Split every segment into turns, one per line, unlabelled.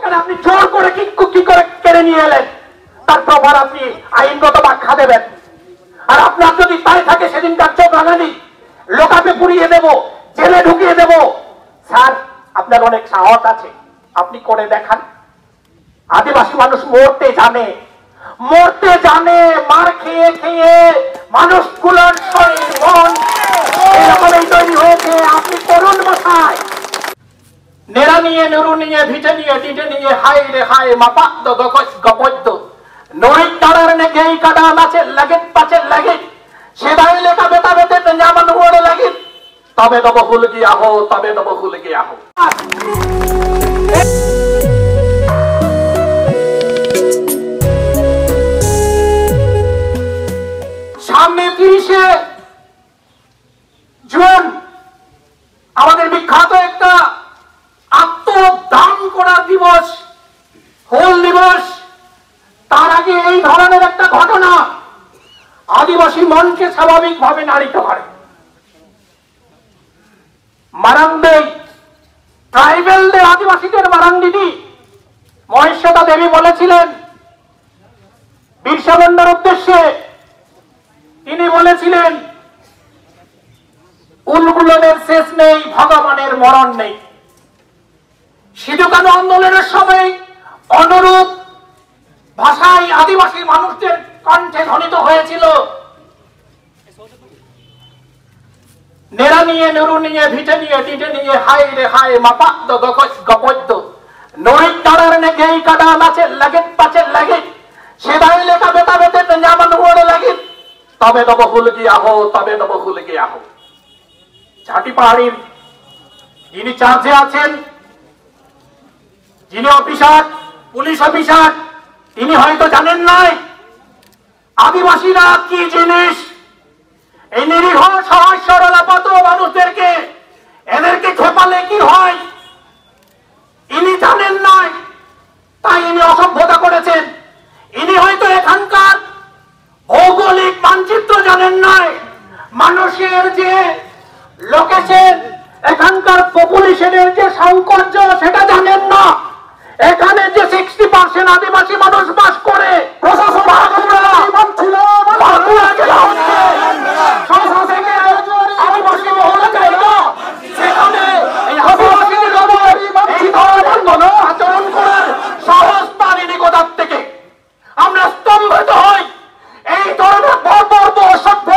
সেখানে আপনি জোর করে কি করে কেড়ে নিয়ে এলেন, তার প্রভাব আপনি আইনগত ব্যাখ্যা দেবেন। আর আপনার যদি তাই থাকে সেদিনকার চোখ রাঙানি, লোকাপে পুড়িয়ে দেব, জেলে ঢুকিয়ে দেব। স্যার, আপনার অনেক সাহস আছে, আপনি করে দেখান। আদিবাসী মানুষ মরতে জানে, মার খেয়ে খেয়ে মানুষগুলোর শরীর মন এরকমই তৈরি হয়েছে। আপনি করুন মশাই। নেড়া নিয়ে, নেরু নিয়ে, ভিটে নিয়ে, ডিটে নিয়ে, হাই রে হাই মাপাদ্দ গপদ্য নড়ির তারার নে গেই কাটা নাচের লাগে পাচের লাগে সেদাই লেখা বেতা বেতে জামান উড়ে লাগে তবে তব ভুল গিয়া হো, তবে তব ভুল গিয়া হো। সামনে 30শে জুন আমাদের বিখ্যাত একটা আত্মদান করার দিবস, হুল দিবস। তার আগে এই ধরনের একটা ঘটনা আদিবাসী মনকে স্বাভাবিকভাবে নাড়িত করে। মারাংদে ট্রাইবেলদের, আদিবাসীদের মারাংদিদি মহেশ্বতা দেবী বলেছিলেন বিরসা মুন্ডার উদ্দেশ্যে, তিনি বলেছিলেন উলগুলোদের শেষ নেই, ভগবানের মরণ নেই। সিধু কানু আন্দোলনের সময় অনুরূপ ভাষায় আদিবাসী মানুষদের কণ্ঠে ধ্বনিত হয়েছিল, নেড়া নিয়ে, নেরু নিয়ে, ভিটে নিয়ে, ডিটে নিয়ে, হাই রে হাই মাপাদ্দ গপদ্য নড়ির তারার নে গেই কাটা নাচের লাগে পাচের লাগে সেদাই লেখা বেতা বেতে জামান উড়ে লাগে তবে তব ভুল গিয়া হো, তবে তব ভুল গিয়া হো। ঝাঁটি পাহাড়ির যিনি চার্জে আছেন, যিনি অফিসার, পুলিশ অফিসার, তিনি হয়তো জানেন নাই আদিবাসীরা কি জিনিস। এই নিরীহ সহজ সরল আপাত মানুষদেরকে, এদেরকে খেপালে কি হয় ইনি জানেন নাই, তাই ইনি অসভ্যতা করেছেন। ইনি হয়তো এখানকার ভৌগোলিক মানচিত্র জানেন নাই, মানুষের যে লোকেশন, এখানকার পপুলেশনের যে সংকট সেটা জানেন না। এখানে যে 60% আদিবাসী মানুষ বাস করে, প্রশাসন আদিবাসী বহুল জায়গা, সেখানে আদিবাসীদের আচরণ করার সাহস পারিনি কোথার থেকে। আমরা স্তম্ভিত হই, এই ধরনের বর্বর অসভ্য,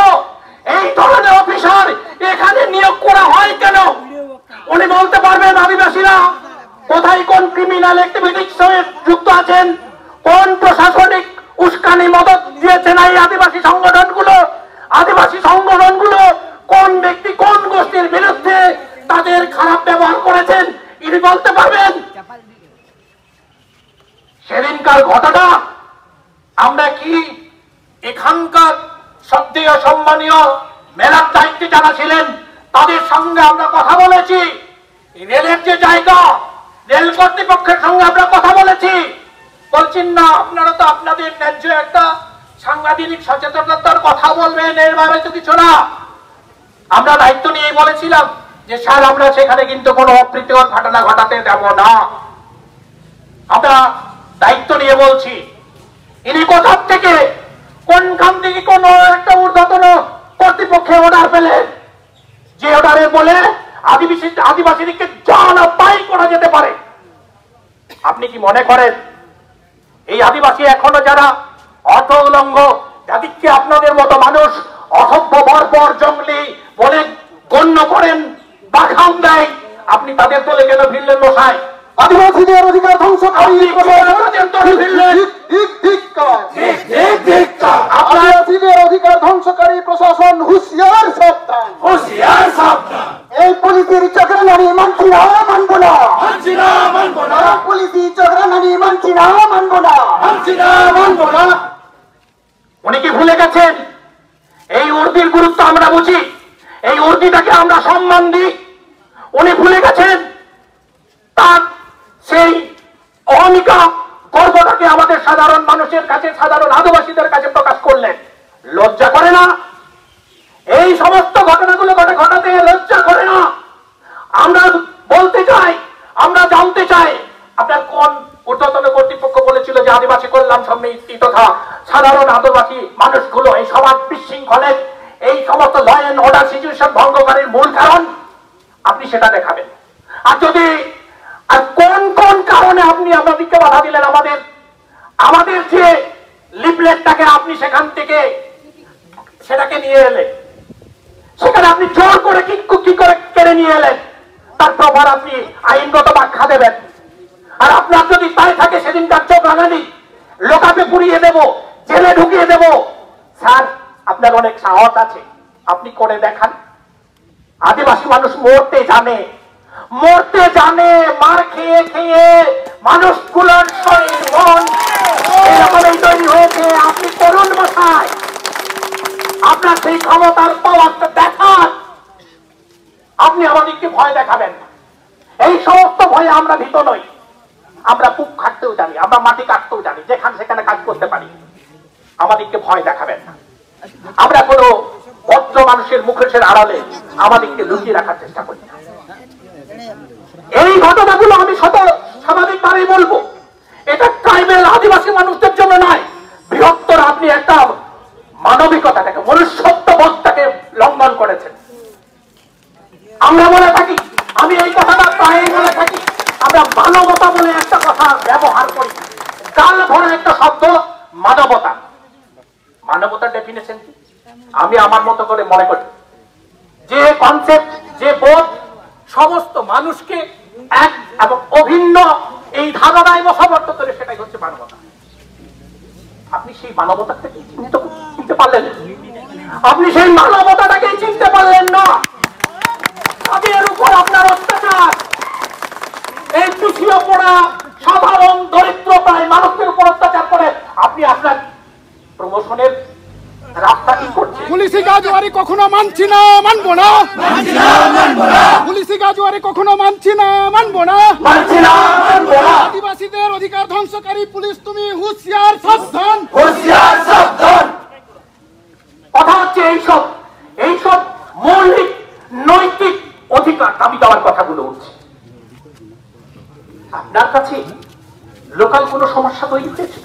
এই ধরনের অফিসার এখানে নিয়োগ করা হয় কেন? উনি বলতে পারবেন আদিবাসীরা কোথায় কোন ক্রিমিনাল অ্যাক্টিভিটির সঙ্গে যুক্ত আছেন, কোন প্রশাসনিক উস্কানি মদত দিয়েছেন এই আদিবাসী সংগঠনগুলো কোন ব্যক্তি কোন গোষ্ঠীর বিরুদ্ধে তাদের খারাপ ব্যবহার করেছেন, ইনি বলতে পারবেন। সেদিনকার ঘটনা আমরা কি এখানকার শ্রদ্ধেয় সম্মানীয় মেলার দায়িত্বে যারা ছিলেন তাদের সঙ্গে আমরা কথা বলেছি, রেলের যে জায়গা, রেল কর্তৃপক্ষের সঙ্গে আমরা কথা বলেছি। বলছেন না আপনারা তো আপনাদের ন্যায্য একটা সাংবিধানিক সচেতনতার কথা বলবেন, এর বাইরে তো কিছু না। আমরা দায়িত্ব নিয়ে বলেছিলাম যে স্যার আমরা সেখানে কিন্তু কোনো অপ্রীতিকর ঘটনা ঘটাতে দেব না। আমরা দায়িত্ব নিয়ে বলছি। ইনি কোথা থেকে, কোনখান থেকে কোন একটা ঊর্ধ্বতন কর্তৃপক্ষে অর্ডার পেলেন যে অর্ডারে বলে আদিবাসীদেরকে জানা পাই করা যেতে পারে? আপনি কি মনে করেন এই আদিবাসী এখনো যারা অর্থ উলঙ্গ, যাদেরকে আপনাদের মতো মানুষ অসভ্য বর্বর জঙ্গলি বলে গণ্য করেন বা খাম দেয়, আপনি তাদের দলে কেন ভিড়লেন মশাই?
আদিবাসীদের অধিকার ধ্বংসকারী আদিবাসীদের অধিকার ধ্বংসকারী প্রশাসন হুঁশিয়ার সাবধান,
হুঁশিয়ার সাবধান।
এই পুলিশের চক্রানি মানছি না, মানবো না, পুলিশি চক্রানি মানছি না, মানবো না,
মানবো না। উনি কি ভুলে গেছেন এই উর্দির গুরুত্ব আমরা বুঝি, এই উর্দিটাকে আমরা সম্মান দিই? উনি ভুলে গেছেন তার সেই অহমিকা গর্বটাকে আমাদের সাধারণ মানুষের কাছে, সাধারণ আদিবাসীদের কাছে প্রকাশ করলেন। লজ্জা করে না? এই সমস্ত ঘটনাগুলো ঘটাতে লজ্জা করে না? আমরা বলতে চাই, আমরা জানতে চাই আপনার কোন ঊর্ধ্বতন কর্তৃপক্ষ বলেছিল যে আদিবাসী কল্যাণ সমিতি তথা সাধারণ আদিবাসী মানুষগুলো এই সমাজ বিশৃঙ্খলের এই সমস্ত ল অ্যান্ড অর্ডার সিচুয়েশন ভঙ্গকারীর মূল কারণ, আপনি সেটা দেখাবেন। আর যদি আর কোন কোন কারণে আপনি আমাদেরকে বাধা দিলেন, আমাদের যে লিফলেটটাকে আপনি সেখান থেকে সেটাকে নিয়ে এলেন, সেখানে আপনি জোর করে কি করে কেড়ে নিয়ে এলেন, তার প্রভাব আপনি আইনগত ব্যাখ্যা দেবেন। আর আপনার যদি তাই থাকে সেদিনকার চোখ রাঙানি লোকাপে পুড়িয়ে দেব, জেলে ঢুকিয়ে দেব। স্যার, আপনার অনেক সাহস আছে, আপনি করে দেখান। আদিবাসী মানুষ মরতে জানে, মার খেয়ে খেয়ে মানুষগুলোর শরীর মন এরকমই তৈরি হয়েছে। আপনি করুন মশাই, আপনার সেই ক্ষমতার পাওয়ারটা দেখান। আপনি আমাদেরকে ভয় দেখাবেন না। এই সমস্ত ভয়ে আমরা ভীত নই। আমরা বুক খাটতেও জানি, আমরা মাটি কাটতেও জানি, যেখানে সেখানে কাজ করতে পারি। আমাদেরকে ভয় দেখাবেন না। আমরা কোনো ভদ্র মানুষের মুখোশের আড়ালে আমাদেরকে লুকিয়ে রাখার চেষ্টা করি না। এই ঘটনাগুলো আমি স্বাভাবিকভাবেই বলবো, এটা ট্রাইবেল আদিবাসী মানুষদের জন্য নয়, বৃহত্তর আপনি একটা মানবিকতাটাকে, মনুষ্যত্ববোধটাকে লঙ্ঘন করেছেন। আমরা বলে থাকি, আমি এই কথাটা প্রায় বলে থাকি, আমরা মানবতা বলে একটা কথা ব্যবহার করি। কাল ভরা একটা শব্দ মানবতা। মানবতার ডেফিনেশন কি? আমি আমার মতো করে মনে করি যে কনসেপ্ট, যে বোধ সমস্ত মানুষকে এক এবং অভিন্ন এই ধারণায় বশবর্ত করে, সেটাই হচ্ছে মানবতা। আপনি সেই মানবতাকে চিনতে পারলেন? আপনি সেই মানবতাটাকে চিনতে পারলেন না। তাদের উপর আপনার অত্যাচার, এই পিছিয়ে পড়া সাধারণ দরিদ্র প্রায় মানুষের উপর অত্যাচার করে আপনি আপনার প্রমোশনের রাস্তা কি করছেন?
পুলিশি গাজোয়ারি কখনো মানছি না, মানবো না। পুলিশি গাজোয়ারি কখনো মানছি না, মানবো না। আদিবাসীদের অধিকার ধ্বংসকারী পুলিশ, তুমি হুঁশিয়ার, সাবধান।
কথা হচ্ছে এইসব মৌলিক নৈতিক অধিকার দাবি দেওয়ার কথাগুলো উঠছে। আপনার কাছে লোকাল কোনো সমস্যা তৈরি হয়েছে,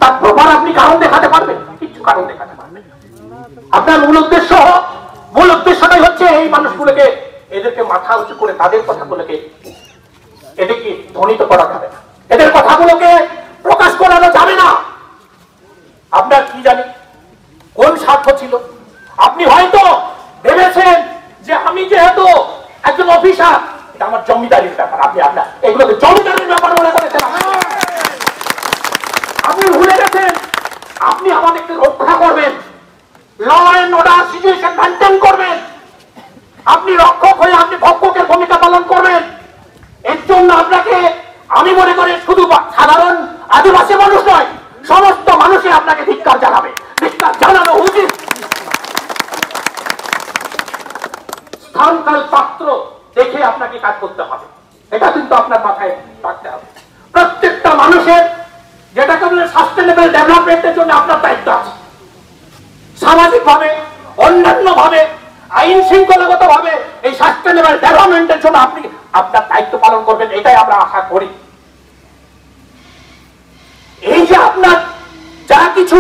তার প্রমাণ আপনি কারণ দেখাতে পারবেন? কিছু কারণ দেখাতে পারবেন। আপনার মূল উদ্দেশ্যটাই হচ্ছে এই মানুষগুলোকে, এদেরকে মাথা উঁচু করে তাদের কথাগুলোকে এদেরকে ধ্বনিত করা যাবে না, এদের কথাগুলোকে প্রকাশ করানো যাবে না। আপনার কি জানি কোন স্বার্থ ছিল? আপনি হয়তো ভেবেছেন যে আমি যেহেতু একজন অফিসার, এটা আমার জমিদারির ব্যাপার, আপনার এগুলোকে জমিদারির ব্যাপার মনে করেছেন। আপনি ভুলে গেছেন আপনি আমাদেরকে রক্ষা করবেন, law and order situation maintain করবেন। আপনি রক্ষক হয়ে আপনি ভক্ষকের ভূমিকা পালন করবেন। এর জন্য আপনাকে আমি মনে করি শুধু সাধারণ আদিবাসী মানুষ নয়, সমস্ত মানুষই আপনাকে ধিক্কার জানাবে, ধিক্কার জানানো উচিত। স্থানকাল পাত্র দেখে আপনাকে কাজ করতে হবে, এটা কিন্তু আপনার মাথায় রাখতে হবে। প্রত্যেকটা মানুষের যেটাকে বলে সাস্টেনেবল ডেভেলপমেন্টের জন্য আপনার দায়িত্ব আছে। সামাজিক ভাবে, অন্যান্য ভাবে, আইন শৃঙ্খলাগত ভাবে এই সাস্টেনেবল ডেভেলপমেন্টের জন্য আপনি আপনার দায়িত্ব পালন করবেন, এটাই আমরা আশা করি। এই যে আপনার যা কিছু,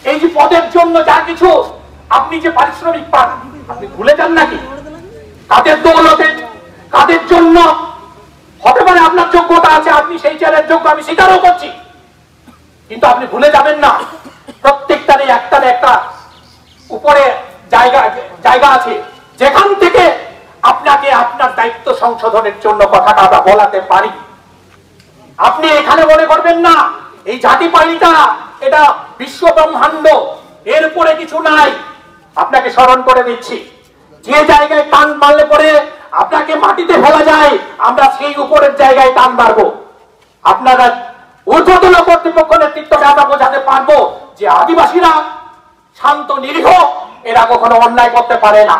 এই যে পদের জন্য যা কিছু আপনি যে পারিশ্রমিক পান, আপনি ভুলে যান নাকি? কাদের দৌলতে, কাদের জন্য? হতে পারে আপনার যোগ্যতা আছে, আপনি সেই চেয়ারের যোগ্য, আমি স্বীকারও করছি, কিন্তু আপনি ভুলে যাবেন না প্রত্যেকটারই একটা উপরে জায়গা আছে, যেখান থেকে আপনাকে আপনার দায়িত্ব সংশোধনের জন্য কথাটা আমরা বলাতে পারি। আপনি এখানে মনে করবেন না এই জাতি পাইটা এটা বিশ্ব ব্রহ্মাণ্ড, এর উপরে কিছু নাই। আপনাকে স্মরণ করে দিচ্ছি, যে জায়গায় টান মারলে পরে আপনাকে মাটিতে ফেলা যায়, আমরা সেই উপরের জায়গায় টান মারবো। আপনারা ঊর্ধ্বতন কর্তৃপক্ষ নেতৃত্বকে আমরা বোঝাতে পারবো যে আদিবাসীরা শান্ত নিরীহ, এরা কখনো অন্যায় করতে পারে না।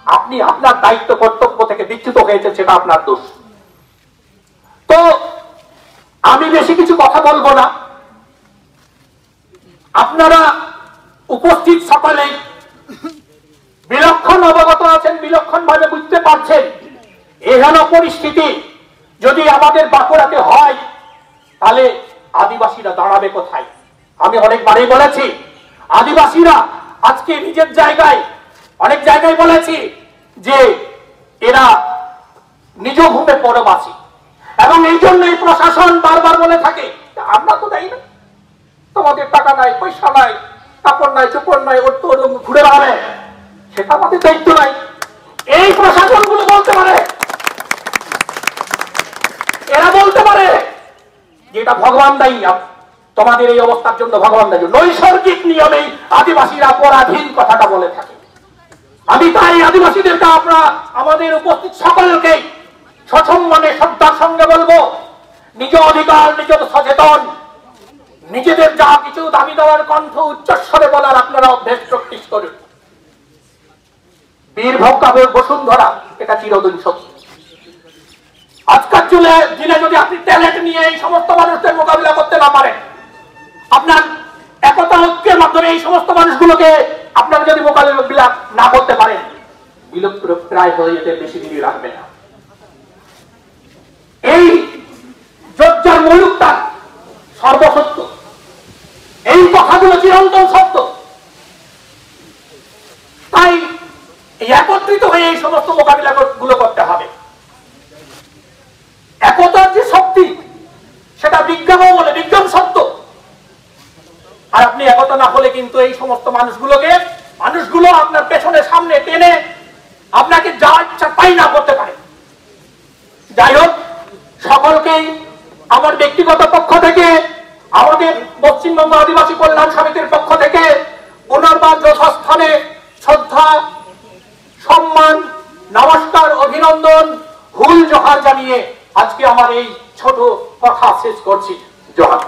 আপনি আপনার দায়িত্ব কর্তব্য থেকে বিচ্যুত হয়েছে, সেটা আপনার দোষ। তো আমি বেশি কিছু কথা বলবো না। আপনারা উপস্থিত সকলেই বিলক্ষণ অবগত আছেন, বিলক্ষণ ভাবে বুঝতে পারছেন এহেন পরিস্থিতি যদি আমাদের বাঁকুড়াতে যাবে কোথায়? আমি অনেকবারই বলেছি, আদিবাসীরা আজকে নিজের জায়গায়, অনেক জায়গায় বলেছি যে এরা নিজ ভূমে পরবাসী, এবং এই জন্যই প্রশাসন বারবার বলে থাকে আমরা তো দেই না, তোমাদের টাকা নাই, পয়সা নাই, কাপড় নাই, চোপড় নাই, ওর তো ঘুরে বেড়াবে, সেটা আমাদের দায়িত্ব নাই। এই প্রশাসন গুলো বলতে পারে, এরা বলতে পারে যে এটা ভগবান দায়ী, তোমাদের এই অবস্থার জন্য ভগবান দায়ী। নৈসর্গিক নিয়মেই আদিবাসীরা পরাধীন কথাটা বলে থাকে। আমি তাই আদিবাসীদেরকে, আমরা আমাদের উপস্থিত সকলকে সসম্মানে শ্রদ্ধার সঙ্গে বলবো, নিজ অধিকার, নিজ সচেতন, নিজেদের যা কিছু দাবি দেওয়ার কণ্ঠ উচ্চস্বরে বলার আপনারা অভ্যেস প্র্যাকটিস করুন। বীরভোগ কাব্যের বসুন্ধরা, এটা চিরদিন সত্য। আজকাল দিনে যদি আপনি ট্যালেন্ট নিয়ে এই সমস্ত মানুষদের মোকাবিলা করতে না পারেন, আপনার একতা ঐক্যের মাধ্যমে এই সমস্ত মানুষগুলোকে আপনারা যদি মোকাবিলা না করতে পারেন, বিলুপ্ত প্রায় হয়ে যেতে বেশি দিন লাগবে না। এই যোদ্ধার মৌলিকতা সর্বসত্য, এই কথাগুলো চিরন্তন সত্য। তাই একত্রিত হয়ে এই সমস্ত মোকাবিলা গুলো করতে হবে। একতার যে শক্তি, সেটা বিজ্ঞানও বলে, বিজ্ঞান সত্য। আর আপনি একতা না হলে কিন্তু এই সমস্ত মানুষগুলো আপনার পেছনে সামনে টেনে আপনাকে যা ইচ্ছা তাই না করতে পারে। যাই হোক, সকলকেই আমার ব্যক্তিগত পক্ষ থেকে, আমাদের পশ্চিমবঙ্গ আদিবাসী কল্যাণ সমিতির পক্ষ থেকে পুনর্বার যথাস্থানে শ্রদ্ধা, সম্মান, নমস্কার, অভিনন্দন, হুল জোহার জানিয়ে আজকে আমার এই ছোট কথা শেষ করছি। জোহার।